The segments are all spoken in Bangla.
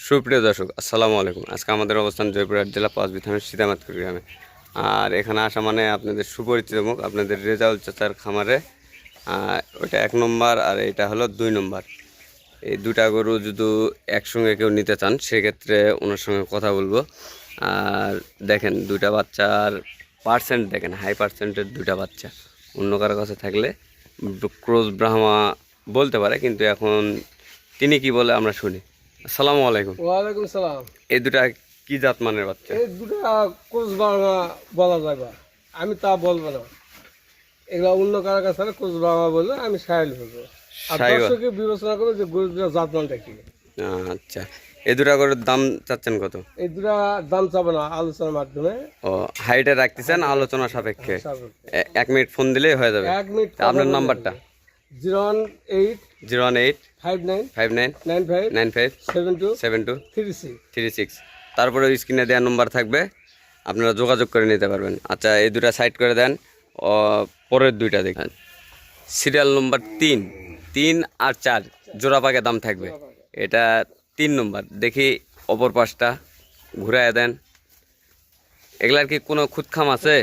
সুপ্রিয় দর্শক, আসসালামু আলাইকুম। আজকে আমাদের অবস্থান জয়পুরহাট জেলা পাঁচবি থানার সীতামাতপুর গ্রামে। আর এখানে আসা মানে আপনাদের সুপরিচিত মুখ, আপনাদের রেজাউল চাচার খামারে। ওইটা 1 নম্বর আর এটা হলো 2 নম্বর। এই দুটা গরু যদি একসঙ্গে কেউ নিতে চান সেক্ষেত্রে ওনার সঙ্গে কথা বলবো। আর দেখেন দুইটা বাচ্চার পার্সেন্ট দেখেন, হাই পার্সেন্টের দুইটা বাচ্চা। অন্য কারো কাছে থাকলে ক্রস ব্রাহ্মা বলতে পারে, কিন্তু এখন তিনি কি বলে আমরা শুনি। আসসালামু আলাইকুম। ওয়ালাইকুম সালাম। এই দুটা কি জাত মানের বাচ্চা? এই দুটা কোচবাংলা বলা যাবে, আমি তা বলবো না। এগুলা অন্য কারোর কাছে কোচবাংলা বললে আমি সাহেল বলবো। আর দর্শকে বিবেচনা করবো যে গরু দুটা জাত মানটা কি। আচ্ছা, এই দুটা গরুর দাম চাচ্ছেন কত? এই দুটা দাম চাবো না, আলোচনার মাধ্যমে। ও, হাইটে রাখতেছেন আলোচনা সাপেক্ষে। 1 মিনিট ফোন দিলেই হয়ে যাবে। 1 মিনিট। আপনার নাম্বারটা 018 08 59 59 95 95 72 72 36। 36। তারপরে স্ক্রিনে দেওয়া নম্বর থাকবে, আপনারা যোগাযোগ করে নিতে পারবেন। আচ্ছা, এই দুটা সাইড করে দেন। পরের দুইটা দেখেন, সিরিয়াল নম্বর 3 আর 4 জোড়া পাকে দাম থাকবে। এটা 3 নম্বর। দেখি অপর পাশটা ঘুরায় দেন। এগুলার কি কোনো খুদখাম আছে?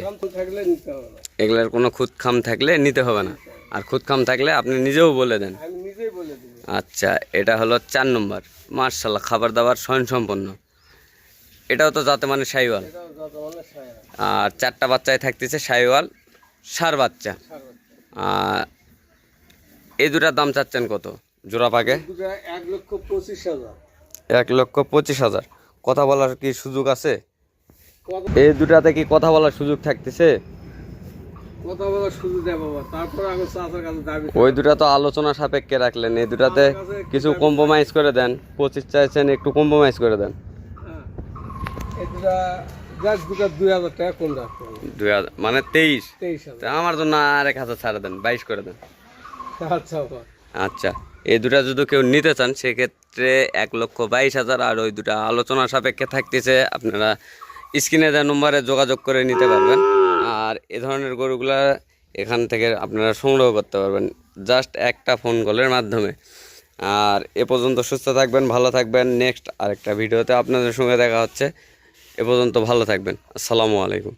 এগুলার কোনো খুদখাম থাকলে নিতে হবে না, আর খুদখাম থাকলে আপনি নিজেও বলে দেন। আচ্ছা, এটা হলো 4 নম্বর। মার্শাল্লাহ, খাবার দাবার স্বয়ংসম্পন্ন। এটাও তো যাতে মানে শাহিওয়াল। আর 4টা বাচ্চায় থাকতেছে শাহিওয়াল সার বাচ্চা। এই দুটার দাম চাচ্ছেন কত জোড়া পাকে? 1,25,000। 1,25,000। কথা বলার কি সুযোগ আছে? এই দুটাতে কি কথা বলার সুযোগ থাকতেছে? কথা বলার সুযোগ দেয় বাবা, তারপর আমি চাচার কাছে দাবি। ওই দুটা তো আলোচনা সাপেক্ষে রাখলেন, এই দুটাতে কিছু কম্প্রোমাইজ করে দেন। 25 চাইছেন, একটু কম্প্রোমাইজ করে দেন। এই দুটা 2,000 টাকা কম রাখতে হবে। 2,000 মানে 23। 23,000। আমার জন্য আর 1,000 ছাড়া দেন, 22 করে দেন। আচ্ছা বাবা। আচ্ছা, এই দুটা যদি কেউ নিতে চান সেক্ষেত্রে 1,22,000। আর ওই দুটা আলোচনা সাপেক্ষে থাকতেছে, আপনারা স্ক্রিনে দেওয়া নম্বরে যোগাযোগ করে নিতে পারবেন। আর এ ধরনের গরুগুলা এখান থেকে আপনারা সংগ্রহ করতে পারবেন জাস্ট একটা ফোন কলের মাধ্যমে। আর এ পর্যন্ত সুস্থ থাকবেন, ভালো থাকবেন। নেক্সট আরেকটা ভিডিওতে আপনাদের সঙ্গে দেখা হচ্ছে। এ পর্যন্ত ভালো থাকবেন। আসসালামু আলাইকুম।